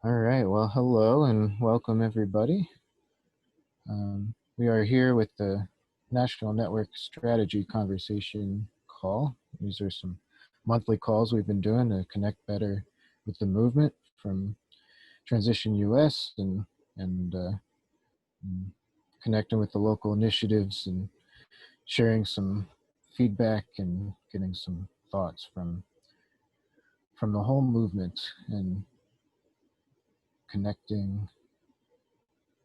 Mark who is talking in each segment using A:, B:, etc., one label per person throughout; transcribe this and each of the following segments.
A: All right, well, hello and welcome everybody. We are here with the National Network Strategy Conversation call. These are some monthly calls we've been doing to connect better with the movement from Transition US and connecting with the local initiatives and sharing some feedback and getting some thoughts from the whole movement and connecting.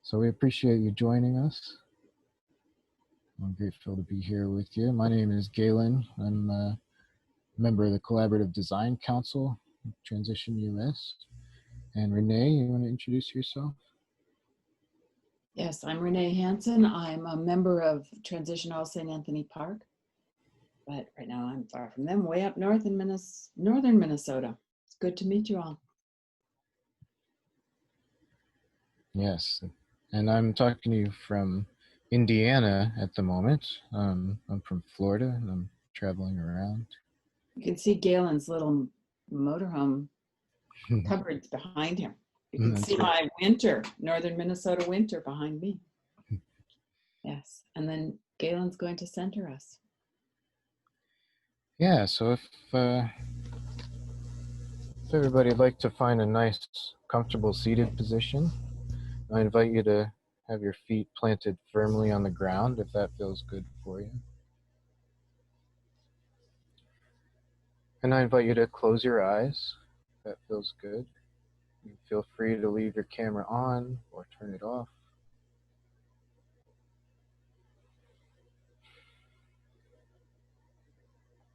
A: So we appreciate you joining us. I'm grateful to be here with you. My name is Galen. I'm a member of the Collaborative Design Council, Transition US. And Renee, you want to introduce yourself?
B: Yes, I'm Renee Hansen. I'm a member of Transition All St. Anthony Park, but right now I'm far from them, way up north in northern Minnesota. It's good to meet you all.
A: Yes, and I'm talking to you from Indiana at the moment. I'm from Florida and I'm traveling around.
B: You can see Galen's little motorhome cupboards behind him. You can see my winter, northern Minnesota winter behind me. Yes, and then Galen's going to center us.
A: Yeah, so if everybody would like to find a nice, comfortable seated position, I invite you to have your feet planted firmly on the ground if that feels good for you. And I invite you to close your eyes if that feels good. You feel free to leave your camera on or turn it off.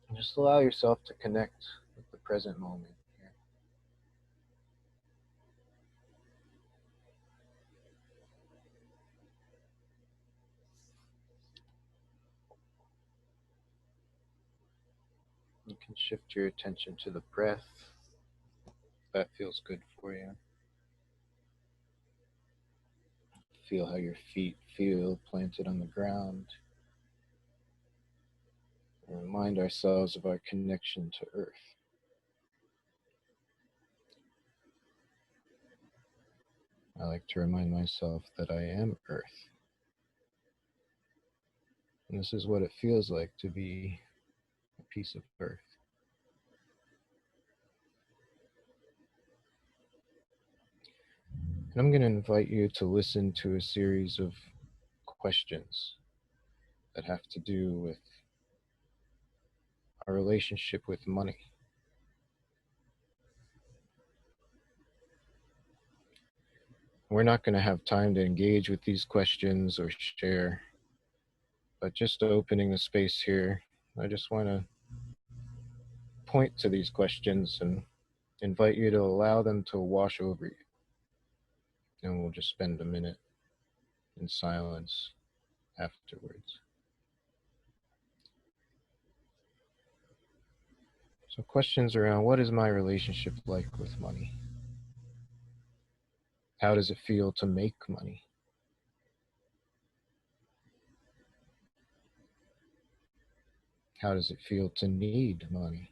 A: And just allow yourself to connect with the present moment here. You can shift your attention to the breath if that feels good for you. Feel how your feet feel planted on the ground. And remind ourselves of our connection to Earth. I like to remind myself that I am Earth. And this is what it feels like to be a piece of Earth. And I'm going to invite you to listen to a series of questions that have to do with our relationship with money. We're not going to have time to engage with these questions or share, but just opening the space here, I just want to point to these questions and invite you to allow them to wash over you. And we'll just spend a minute in silence afterwards. So questions around, what is my relationship like with money? How does it feel to make money? How does it feel to need money?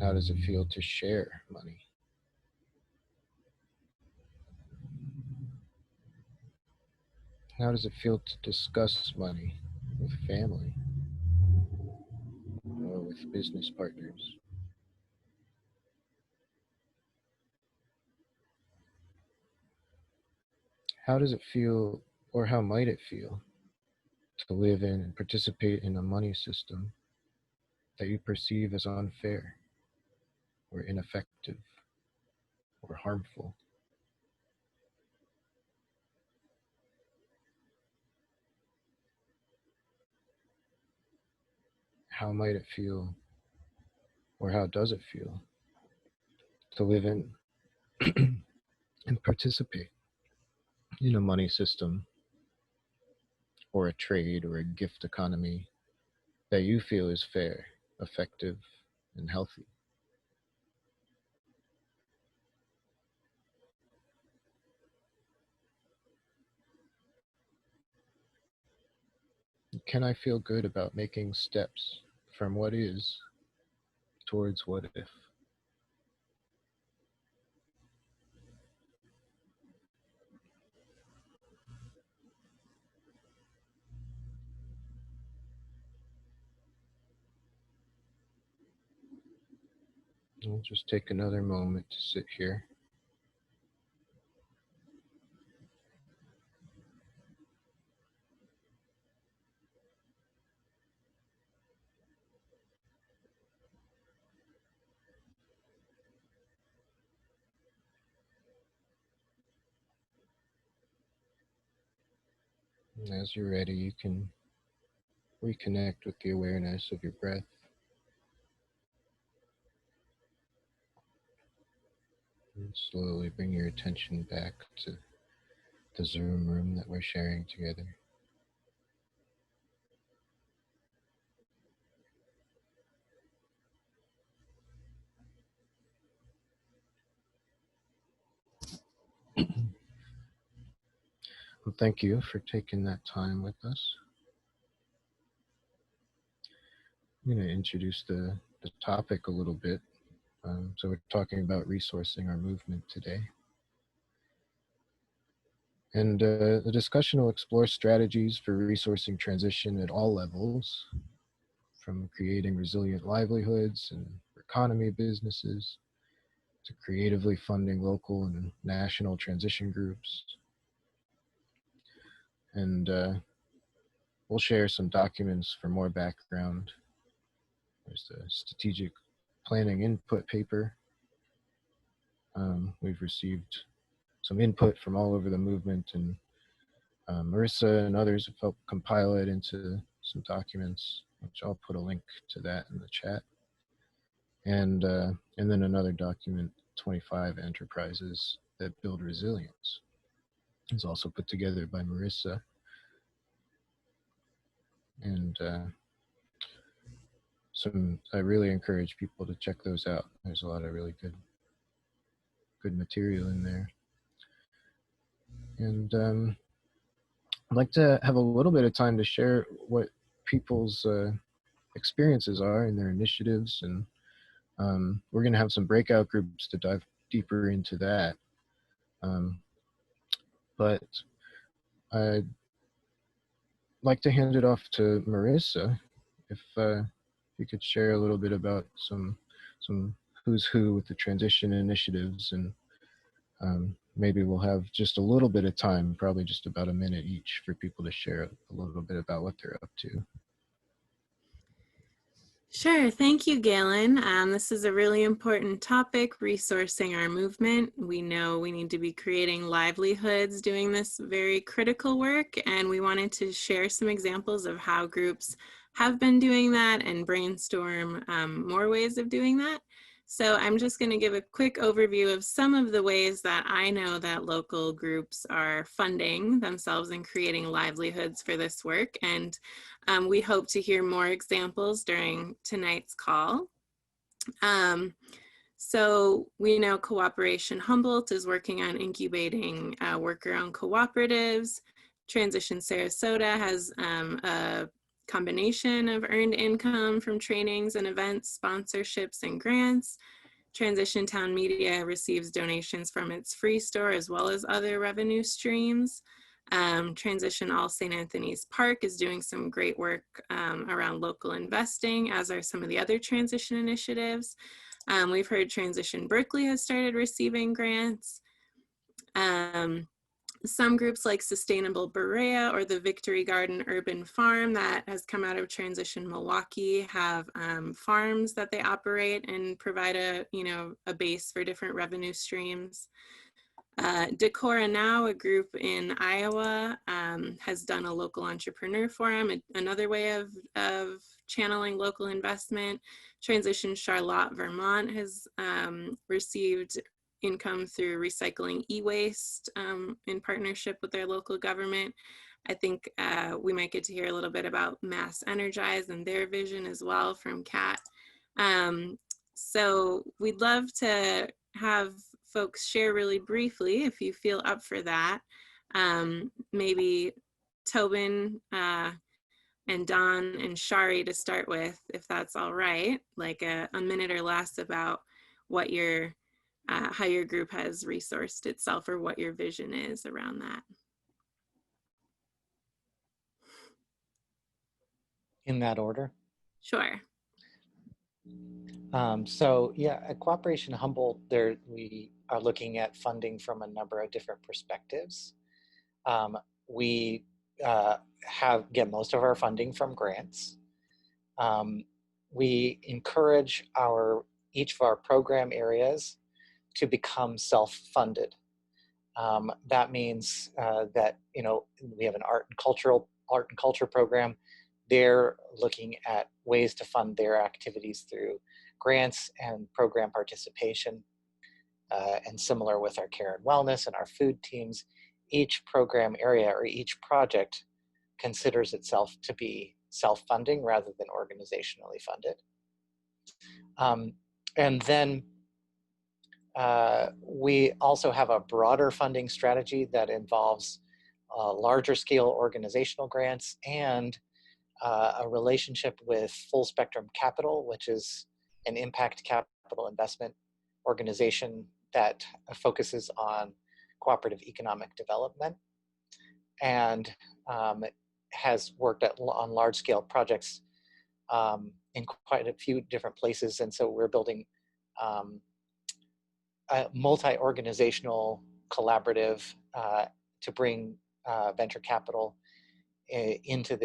A: How does it feel to share money? How does it feel to discuss money with family or with business partners? How does it feel, or how might it feel, to live in and participate in a money system that you perceive as unfair or ineffective or harmful? How might it feel, or how does it feel, to live in and participate in a money system or a trade or a gift economy that you feel is fair, effective, and healthy? Can I feel good about making steps from what is towards what if. I'll just take another moment to sit here. And as you're ready, you can reconnect with the awareness of your breath. And slowly bring your attention back to the Zoom room that we're sharing together. Well, thank you for taking that time with us. I'm going to introduce the topic a little bit. So we're talking about resourcing our movement today. And the discussion will explore strategies for resourcing transition at all levels, from creating resilient livelihoods and economy businesses to creatively funding local and national transition groups. And we'll share some documents for more background. There's the strategic planning input paper. We've received some input from all over the movement, and Marissa and others have helped compile it into some documents, which I'll put a link to that in the chat. And then another document, 25 enterprises that build resilience, is also put together by Marissa. And I really encourage people to check those out. There's a lot of really good material in there. And I'd like to have a little bit of time to share what people's experiences are in their initiatives, and we're going to have some breakout groups to dive deeper into that. But I'd like to hand it off to Marissa, if you could share a little bit about some who's who with the transition initiatives, and maybe we'll have just a little bit of time, probably just about a minute each, for people to share a little bit about what they're up to.
C: Sure. Thank you, Galen. This is a really important topic, resourcing our movement. We know we need to be creating livelihoods doing this very critical work, and we wanted to share some examples of how groups have been doing that and brainstorm more ways of doing that. So I'm just going to give a quick overview of some of the ways that I know that local groups are funding themselves and creating livelihoods for this work. And we hope to hear more examples during tonight's call. So we know Cooperation Humboldt is working on incubating worker-owned cooperatives. Transition Sarasota has a combination of earned income from trainings and events, sponsorships, and grants. Transition Town Media receives donations from its free store as well as other revenue streams. Transition All St. Anthony's Park is doing some great work around local investing, as are some of the other transition initiatives. We've heard Transition Berkeley has started receiving grants. Some groups like Sustainable Berea or the Victory Garden Urban Farm that has come out of Transition Milwaukee have farms that they operate and provide a base for different revenue streams. Decora Now, a group in Iowa, has done a local entrepreneur forum, another way of channeling local investment. Transition Charlotte, Vermont has received income through recycling e-waste in partnership with their local government. I think we might get to hear a little bit about Mass Energize and their vision as well from Kat. So we'd love to have folks share really briefly, if you feel up for that. Maybe Tobin, And Don and Shari, to start with, if that's all right, like a minute or less about what your, how your group has resourced itself or what your vision is around that.
D: In that order?
C: Sure.
D: So yeah, at Cooperation Humboldt, we are looking at funding from a number of different perspectives. We get most of our funding from grants. We encourage each of our program areas to become self-funded. That means that we have an art and culture program. They're looking at ways to fund their activities through grants and program participation. And similar with our care and wellness and our food teams, each program area or each project considers itself to be self-funding rather than organizationally funded. And then we also have a broader funding strategy that involves larger scale organizational grants and a relationship with Full Spectrum Capital, which is an impact capital investment organization that focuses on cooperative economic development and has worked on large scale projects in quite a few different places. And so we're building a multi-organizational collaborative to bring venture capital into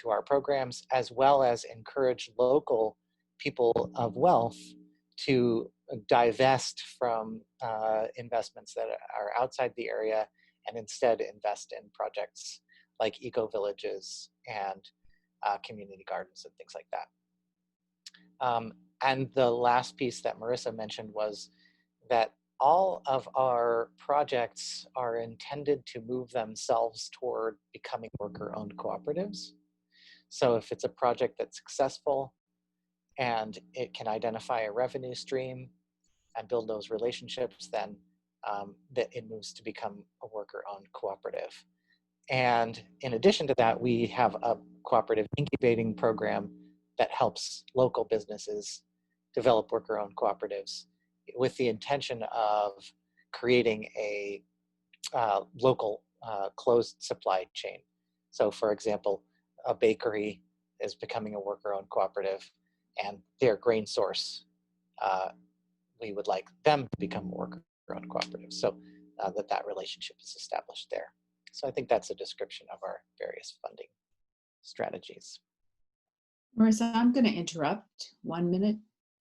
D: our programs, as well as encourage local people of wealth to divest from investments that are outside the area and instead invest in projects like eco-villages and community gardens and things like that. And the last piece that Marissa mentioned was that all of our projects are intended to move themselves toward becoming worker-owned cooperatives. So if it's a project that's successful and it can identify a revenue stream and build those relationships, then that it moves to become a worker-owned cooperative. And in addition to that, we have a cooperative incubating program that helps local businesses develop worker-owned cooperatives with the intention of creating a local closed supply chain. So for example, a bakery is becoming a worker-owned cooperative and their grain source, we would like them to become a worker-owned cooperative. So that relationship is established there. So I think that's a description of our various funding strategies.
B: Marissa, I'm going to interrupt 1 minute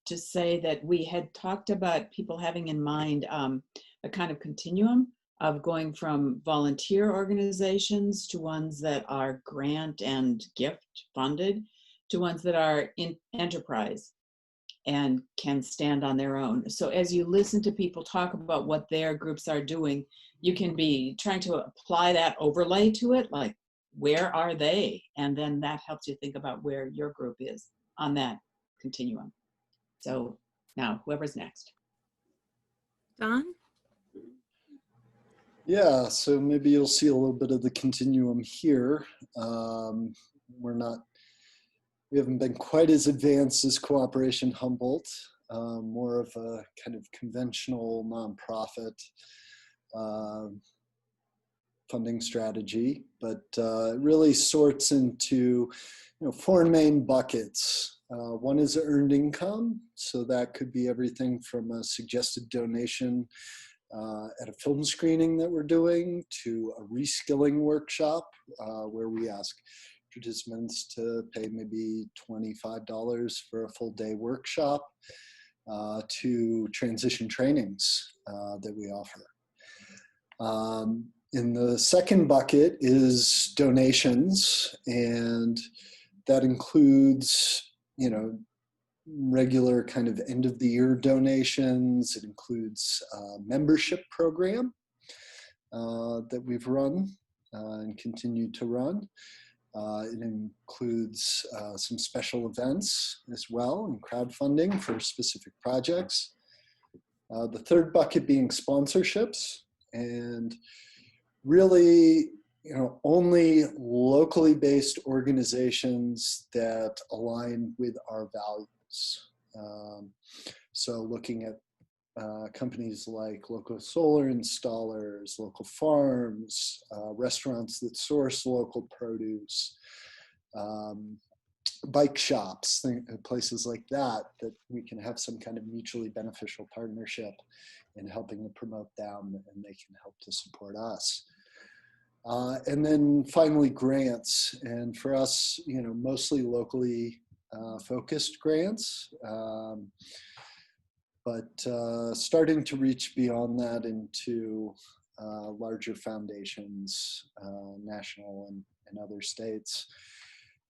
B: to say that we had talked about people having in mind a kind of continuum of going from volunteer organizations to ones that are grant and gift funded to ones that are in enterprise and can stand on their own. So as you listen to people talk about what their groups are doing, you can be trying to apply that overlay to it, like where are they? And then that helps you think about where your group is on that continuum. So now whoever's next.
C: Don?
E: Yeah, so maybe you'll see a little bit of the continuum here. We haven't been quite as advanced as Cooperation Humboldt, more of a kind of conventional nonprofit funding strategy, but it really sorts into four main buckets. One is earned income, so that could be everything from a suggested donation at a film screening that we're doing to a reskilling workshop where we ask participants to pay maybe $25 for a full day workshop to transition trainings that we offer. In the second bucket is donations, and that includes, regular kind of end of the year donations. It includes a membership program that we've run and continue to run. It includes some special events as well and crowdfunding for specific projects. The third bucket being sponsorships, and really only locally based organizations that align with our values. So looking at companies like local solar installers, local farms, restaurants that source local produce, bike shops, places like that, that we can have some kind of mutually beneficial partnership in helping to promote them, and they can help to support us. And then finally, grants. And for us, mostly locally focused grants, but starting to reach beyond that into larger foundations, national and other states.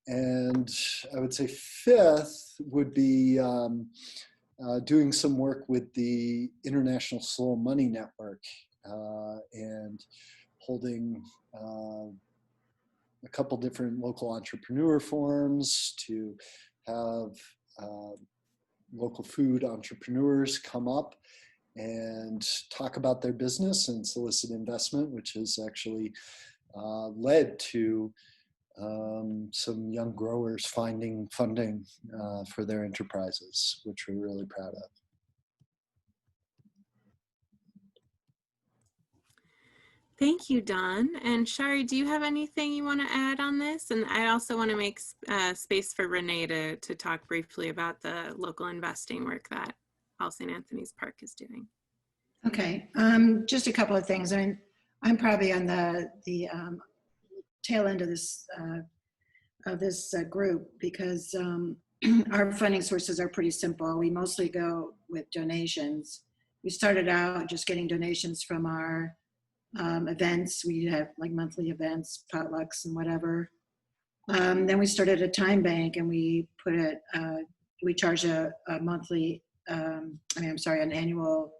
E: And I would say fifth would be doing some work with the International Slow Money Network and holding a couple different local entrepreneur forums to have local food entrepreneurs come up and talk about their business and solicit investment, which has actually led to some young growers finding funding for their enterprises, which we're really proud of.
C: Thank you, Don. And Shari, do you have anything you want to add on this? And I also want to make space for Renee to talk briefly about the local investing work that All St. Anthony's Park is doing.
F: Okay, just a couple of things. I mean, I'm probably on the tail end of this group because our funding sources are pretty simple. We mostly go with donations. We started out just getting donations from our events. We have like monthly events, potlucks and whatever. Then we started a time bank, and we put it, we charge a monthly, an annual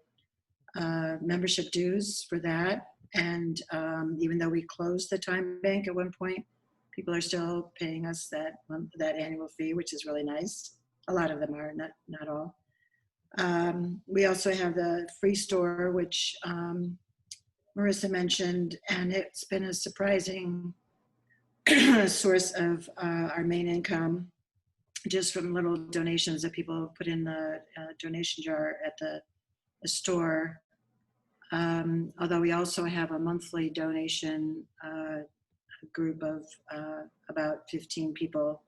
F: membership dues for that. And even though we closed the time bank at one point, people are still paying us that annual fee, which is really nice. A lot of them are, not all. We also have the free store, which Marissa mentioned, and it's been a surprising source of our main income, just from little donations that people put in the donation jar at the store. Although we also have a monthly donation group of about 15 people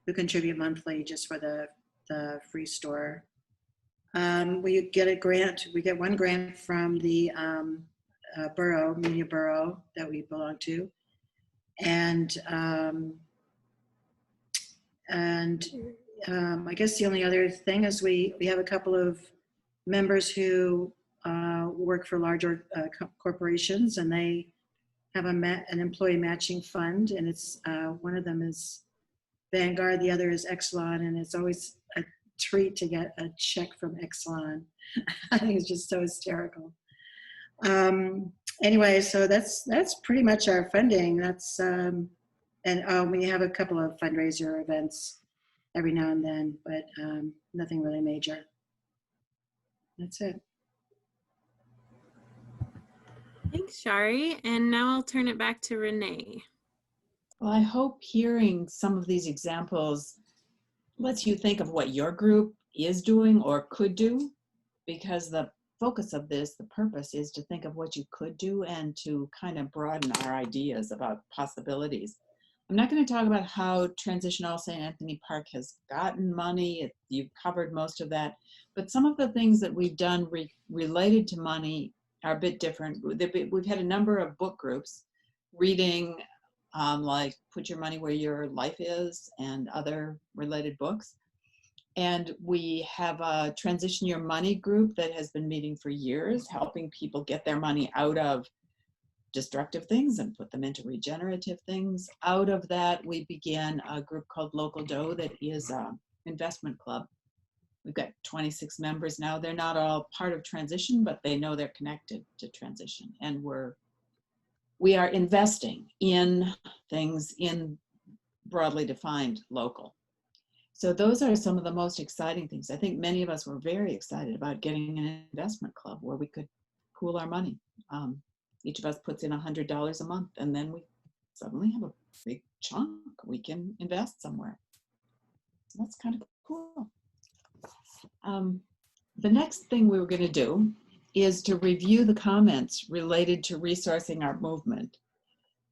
F: who contribute monthly just for the free store. We get a grant. We get one grant from the borough, media borough that we belong to, and I guess the only other thing is we have a couple of members who work for larger corporations, and they have an employee matching fund, and it's one of them is Vanguard, the other is Exelon, and it's always a treat to get a check from Exelon. I think it's just so hysterical. Anyway, so that's pretty much our funding. That's and we have a couple of fundraiser events every now and then, but nothing really major. That's it.
C: Thanks, Shari. And now I'll turn it back to Renee.
B: Well, I hope hearing some of these examples lets you think of what your group is doing or could do, because the focus of this, the purpose, is to think of what you could do and to kind of broaden our ideas about possibilities. I'm not going to talk about how Transition All St. Anthony Park has gotten money. You've covered most of that. But some of the things that we've done related to money are a bit different. We've had a number of book groups reading like Put Your Money Where Your Life Is and other related books. And we have a Transition Your Money group that has been meeting for years, helping people get their money out of destructive things and put them into regenerative things. Out of that, we began a group called Local Dough that is an investment club. We've got 26 members now. They're not all part of Transition, but they know they're connected to Transition. And we are investing in things in broadly defined local. So those are some of the most exciting things. I think many of us were very excited about getting an investment club where we could pool our money. Each of us puts in $100 a month, and then we suddenly have a big chunk we can invest somewhere. So that's kind of cool. The next thing we were going to do is to review the comments related to resourcing our movement.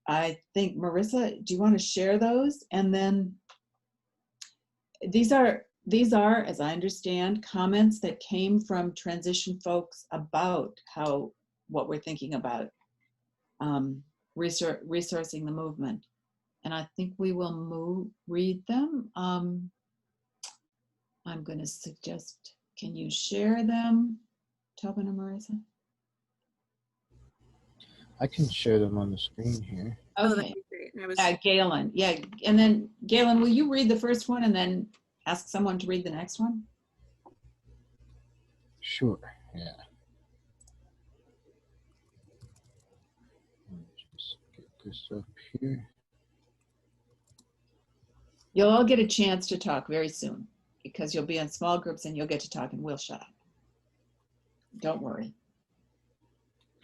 B: I think, Marissa, do you want to share those? And then these are, as I understand, comments that came from transition folks about what we're thinking about resourcing the movement. And I think we will read them. I'm going to suggest, can you share them, Tobin and Marissa?
A: I can share them on the screen here.
C: Oh, that'd
B: Okay.
C: be great. I was
B: Galen. Yeah. And then Galen, will you read the first one and then ask someone to read the next one?
A: Sure, yeah. Let me just get this up here.
B: You'll all get a chance to talk very soon because you'll be in small groups and you'll get to talk and we'll shut up. Don't worry.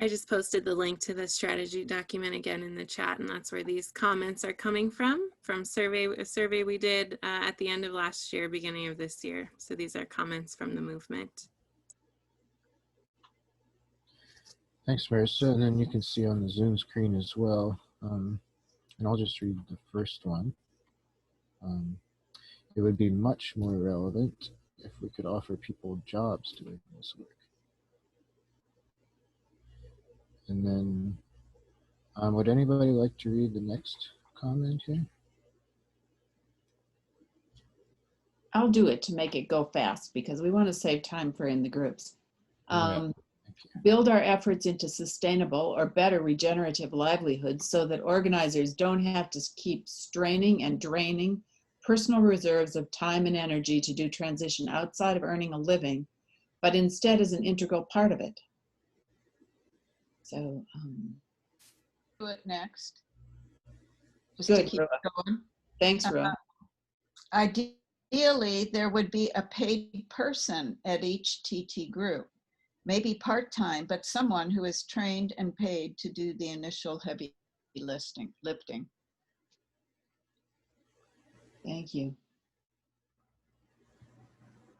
C: I just posted the link to the strategy document again in the chat, and that's where these comments are coming from a survey we did at the end of last year, beginning of this year. So these are comments from the movement.
A: Thanks, Marissa. And then you can see on the Zoom screen as well. And I'll just read the first one. It would be much more relevant if we could offer people jobs doing this work. And then, would anybody like to read the next comment here?
B: I'll do it to make it go fast because we want to save time for in the groups. Build our efforts into sustainable or better regenerative livelihoods so that organizers don't have to keep straining and draining personal reserves of time and energy to do transition outside of earning a living, but instead as an integral part of it. So,
G: do it next. Just
B: good,
G: to keep going.
B: Thanks, Ro.
G: Ideally, there would be a paid person at each TT group, maybe part-time, but someone who is trained and paid to do the initial heavy lifting.
B: Thank you.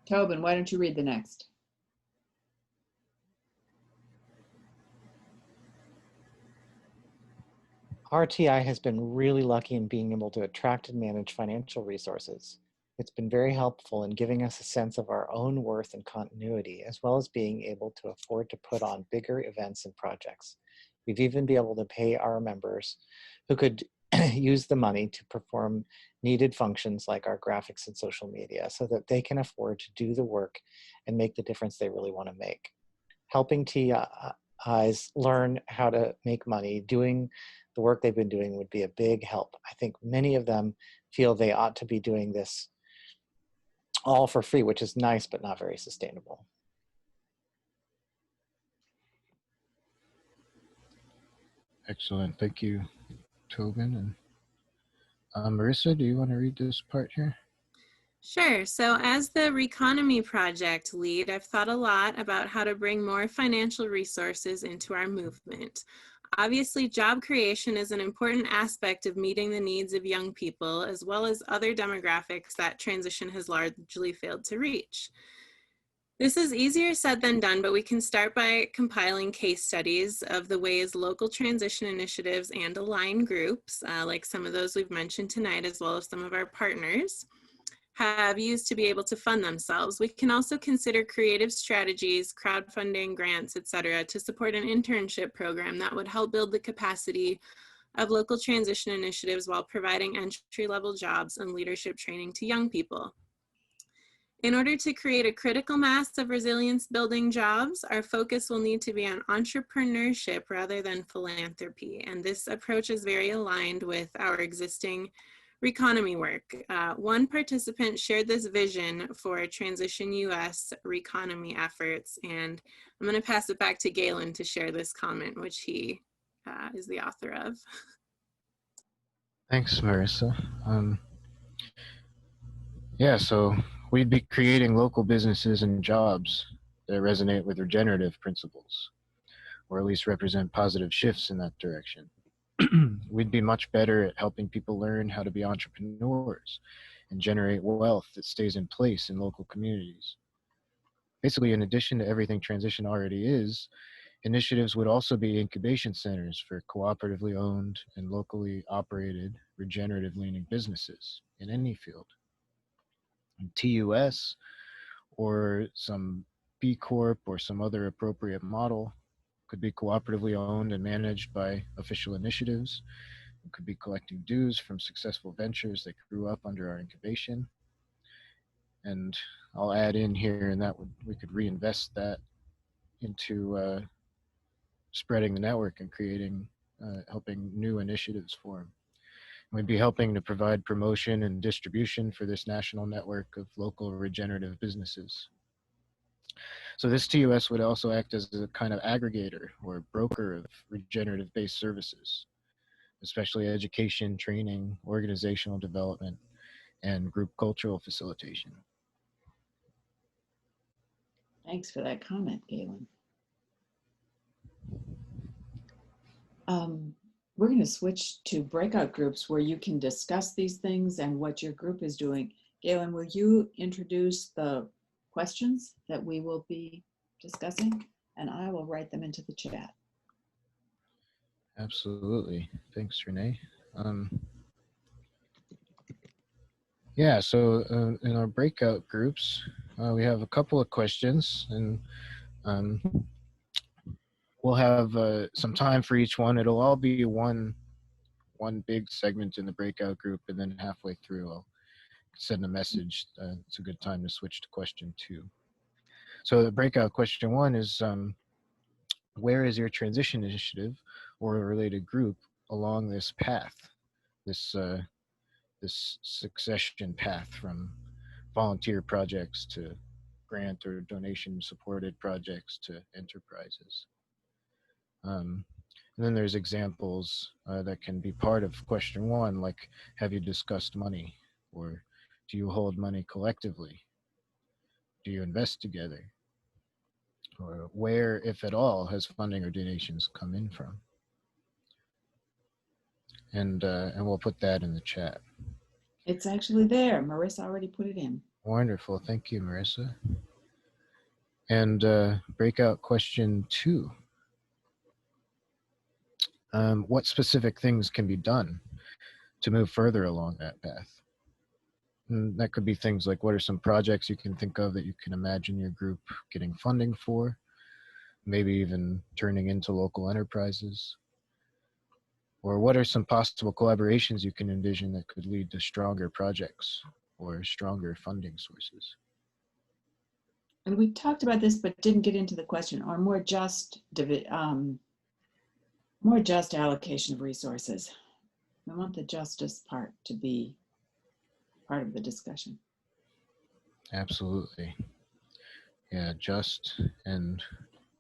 B: Tobin, why don't you read the next?
D: RTI has been really lucky in being able to attract and manage financial resources. It's been very helpful in giving us a sense of our own worth and continuity, as well as being able to afford to put on bigger events and projects. We've even been able to pay our members who could use the money to perform needed functions like our graphics and social media so that they can afford to do the work and make the difference they really want to make. Helping TIs learn how to make money doing the work they've been doing would be a big help. I think many of them feel they ought to be doing this all for free, which is nice, but not very sustainable.
A: Excellent, thank you, Tobin. And Marissa, do you want to read this part here?
C: Sure. So as the REconomy project lead, I've thought a lot about how to bring more financial resources into our movement. Obviously, job creation is an important aspect of meeting the needs of young people, as well as other demographics that transition has largely failed to reach. This is easier said than done, but we can start by compiling case studies of the ways local transition initiatives and aligned groups, like some of those we've mentioned tonight, as well as some of our partners, have used to be able to fund themselves. We can also consider creative strategies, crowdfunding, grants, etc., to support an internship program that would help build the capacity of local transition initiatives while providing entry-level jobs and leadership training to young people. In order to create a critical mass of resilience-building jobs, our focus will need to be on entrepreneurship rather than philanthropy, and this approach is very aligned with our existing REconomy work. One participant shared this vision for Transition US REconomy efforts, and I'm going to pass it back to Galen to share this comment, which he is the author of.
A: Thanks, Marissa. Yeah, so we'd be creating local businesses and jobs that resonate with regenerative principles, or at least represent positive shifts in that direction. we'd be much better at helping people learn how to be entrepreneurs and generate wealth that stays in place in local communities. Basically, in addition to everything transition already is, initiatives would also be incubation centers for cooperatively owned and locally operated regenerative leaning businesses in any field. And TUS or some B Corp or some other appropriate model could be cooperatively owned and managed by official initiatives. It could be collecting dues from successful ventures that grew up under our incubation. And I'll add in here, and we could reinvest that into spreading the network and creating, helping new initiatives form. We'd be helping to provide promotion and distribution for this national network of local regenerative businesses. So this TUS would also act as a kind of aggregator or broker of regenerative-based services, especially education, training, organizational development, and group cultural facilitation.
B: Thanks for that comment, Galen. We're going to switch to breakout groups where you can discuss these things and what your group is doing. Galen, will you introduce the questions that we will be discussing? And I will write them into the chat.
A: Absolutely. Thanks, Renee. Yeah, so in our breakout groups, we have a couple of questions, and we'll have some time for each one. It'll all be one big segment in the breakout group, and then halfway through I'll send a message. It's a good time to switch to question 2. So the breakout question 1 is, where is your transition initiative or a related group along this path, this succession path from volunteer projects to grant or donation supported projects to enterprises? And then there's examples that can be part of question 1, like, have you discussed money? Or do you hold money collectively? Do you invest together? Or where, if at all, has funding or donations come in from? And we'll put that in the chat.
B: It's actually there. Marissa already put it in.
A: Wonderful. Thank you, Marissa. And breakout question 2. What specific things can be done to move further along that path? And that could be things like, what are some projects you can think of that you can imagine your group getting funding for? Maybe even turning into local enterprises? Or what are some possible collaborations you can envision that could lead to stronger projects or stronger funding sources?
B: And we talked about this, but didn't get into the question, or more just allocation of resources. We want the justice part to be part of the discussion.
A: Absolutely. Yeah, just and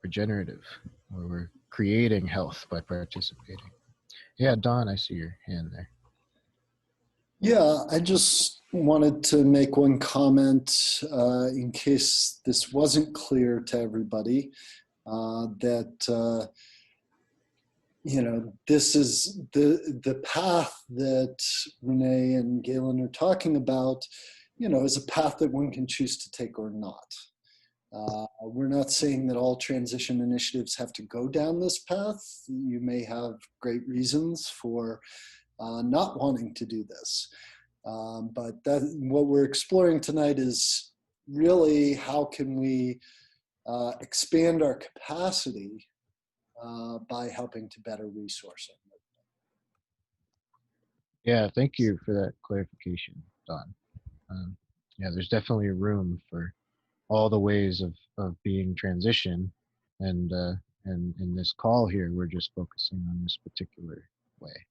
A: regenerative, where we're creating health by participating. Yeah, Don, I see your hand there.
E: Yeah, I just wanted to make one comment in case this wasn't clear to everybody, that you know, this is the path that Renee and Galen are talking about, you know, is a path that one can choose to take or not. We're not saying that all transition initiatives have to go down this path. You may have great reasons for not wanting to do this. But what we're exploring tonight is really how can we expand our capacity by helping to better resource it.
A: Yeah, thank you for that clarification, Don. Yeah, there's definitely room for all the ways of being transition, and in this call here, we're just focusing on this particular way.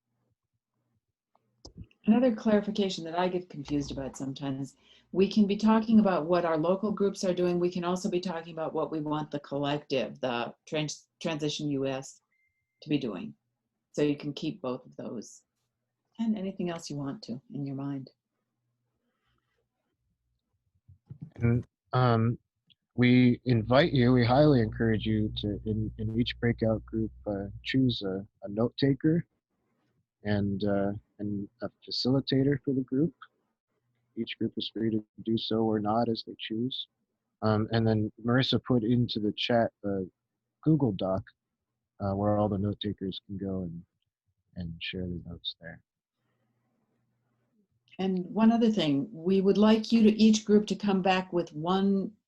B: Another clarification that I get confused about sometimes, we can be talking about what our local groups are doing. We can also be talking about what we want the collective, the Transition US, to be doing. So you can keep both of those and anything else you want to in your mind.
A: And we invite you, we highly encourage you to, in each breakout group, choose a note taker and a facilitator for the group. Each group is free to do so or not as they choose. And then Marissa put into the chat a Google Doc where all the note takers can go and share their notes there.
B: And one other thing, we would like you to each group to come back with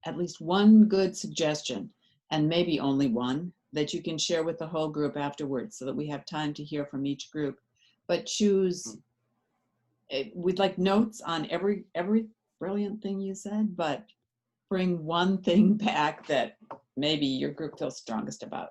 B: at least one good suggestion, and maybe only one, that you can share with the whole group afterwards so that we have time to hear from each group. But choose, we'd like notes on every brilliant thing you said, but bring one thing back that maybe your group feels strongest about.